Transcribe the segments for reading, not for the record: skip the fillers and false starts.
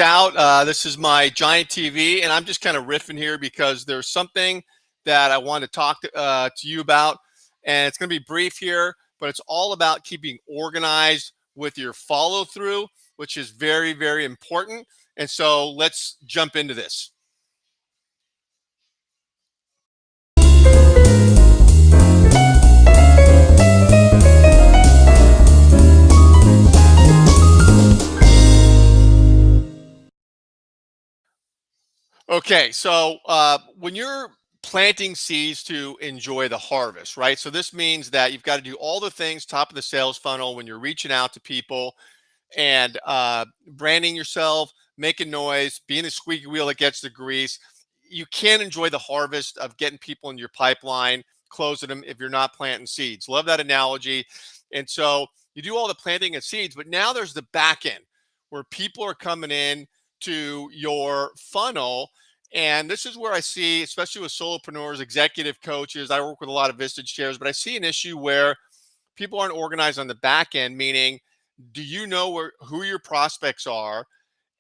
Out. This is my giant TV, and I'm just kind of riffing here because there's something that I want to talk to you about, and it's going to be brief here, but it's all about keeping organized with your follow through, which is very, very important. And so let's jump into this. Okay, so when you're planting seeds to enjoy the harvest, right? So this means that you've got to do all the things top of the sales funnel when you're reaching out to people and branding yourself, making noise, being the squeaky wheel that gets the grease. You can't enjoy the harvest of getting people in your pipeline, closing them if you're not planting seeds. Love that analogy. And so you do all the planting of seeds, but now there's the back end where people are coming in to your funnel. And this is where I see, especially with solopreneurs, executive coaches, I work with a lot of Vistage chairs, but I see an issue where people aren't organized on the back end, meaning do you know who your prospects are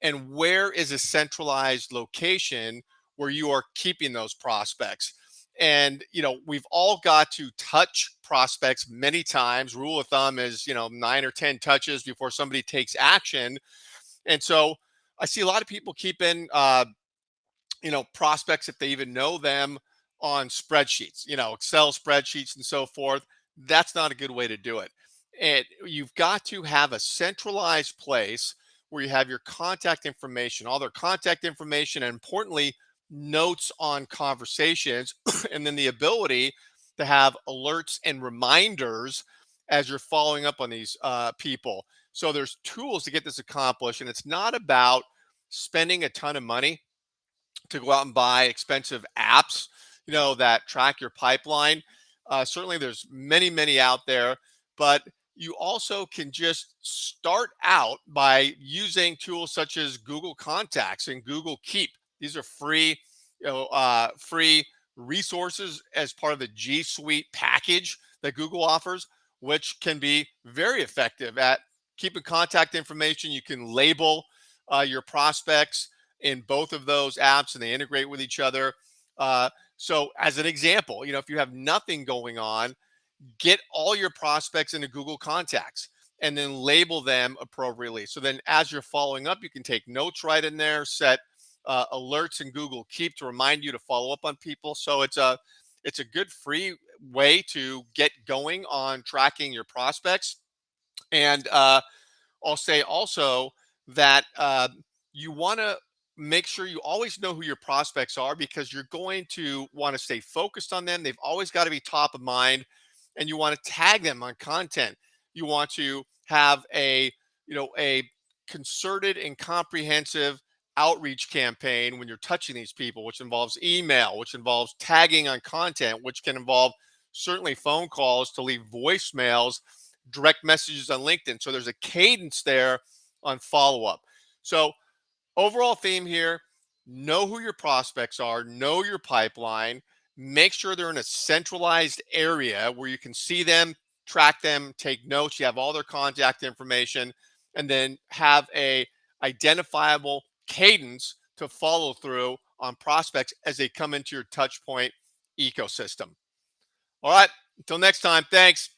and where is a centralized location where you are keeping those prospects? And we've all got to touch prospects many times. Rule of thumb is 9 or 10 touches before somebody takes action. And so I see a lot of people keeping prospects, if they even know them, on spreadsheets, Excel spreadsheets and so forth. That's not a good way to do it. And you've got to have a centralized place where you have your contact information, all their contact information, and importantly, notes on conversations, and then the ability to have alerts and reminders as you're following up on these people. So there's tools to get this accomplished, and it's not about spending a ton of money to go out and buy expensive apps, that track your pipeline. Certainly, there's many, many out there, but you also can just start out by using tools such as Google Contacts and Google Keep. These are free resources as part of the G Suite package that Google offers, which can be very effective at keeping contact information. You can label your prospects in both of those apps and they integrate with each other. So, as an example, if you have nothing going on, get all your prospects into Google Contacts and then label them appropriately. So then, as you're following up, you can take notes right in there, set alerts in Google Keep to remind you to follow up on people. So it's a good free way to get going on tracking your prospects. And I'll say also that you want to make sure you always know who your prospects are because you're going to want to stay focused on them. They've always got to be top of mind, and you want to tag them on content. You want to have a concerted and comprehensive outreach campaign when you're touching these people, which involves email, which involves tagging on content, which can involve certainly phone calls to leave voicemails, direct messages on LinkedIn. So there's a cadence there on follow up. So overall theme here, know who your prospects are, know your pipeline, make sure they're in a centralized area where you can see them, track them, take notes, you have all their contact information, and then have a identifiable cadence to follow through on prospects as they come into your touch point ecosystem. All right, until next time, thanks.